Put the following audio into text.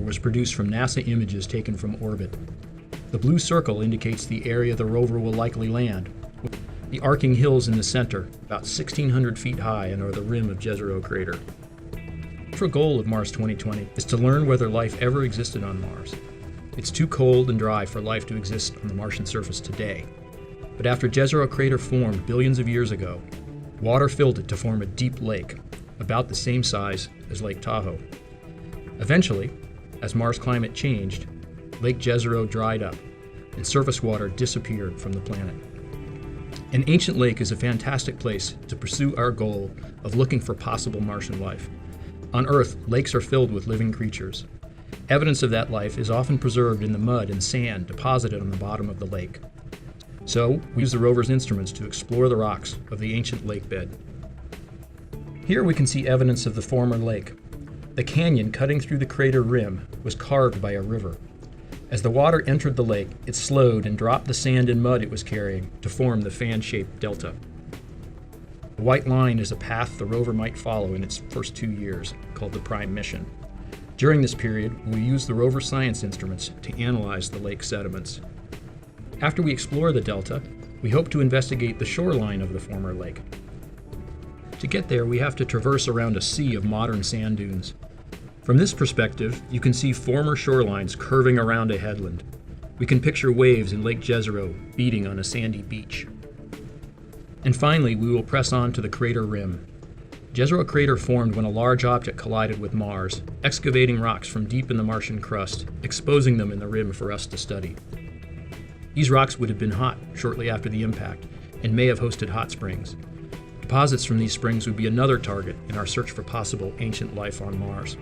was produced from NASA images taken from orbit. The blue circle indicates the area the rover will likely land. The arcing hills in the center, about 1,600 feet high and are the rim of Jezero Crater. The central goal of Mars 2020 is to learn whether life ever existed on Mars. It's too cold and dry for life to exist on the Martian surface today. But after Jezero Crater formed billions of years ago, water filled it to form a deep lake, about the same size as Lake Tahoe. Eventually, as Mars climate changed, Lake Jezero dried up and surface water disappeared from the planet. An ancient lake is a fantastic place to pursue our goal of looking for possible Martian life. On Earth, lakes are filled with living creatures. Evidence of that life is often preserved in the mud and sand deposited on the bottom of the lake. So, we use the rover's instruments to explore the rocks of the ancient lake bed. Here we can see evidence of the former lake. The canyon cutting through the crater rim was carved by a river. As the water entered the lake, it slowed and dropped the sand and mud it was carrying to form the fan-shaped delta. The white line is a path the rover might follow in its first 2 years, called the prime mission. During this period, we use the rover science instruments to analyze the lake sediments. After we explore the delta, we hope to investigate the shoreline of the former lake. To get there, we have to traverse around a sea of modern sand dunes. From this perspective, you can see former shorelines curving around a headland. We can picture waves in Lake Jezero beating on a sandy beach. And finally, we will press on to the crater rim. Jezero Crater formed when a large object collided with Mars, excavating rocks from deep in the Martian crust, exposing them in the rim for us to study. These rocks would have been hot shortly after the impact and may have hosted hot springs. Deposits from these springs would be another target in our search for possible ancient life on Mars.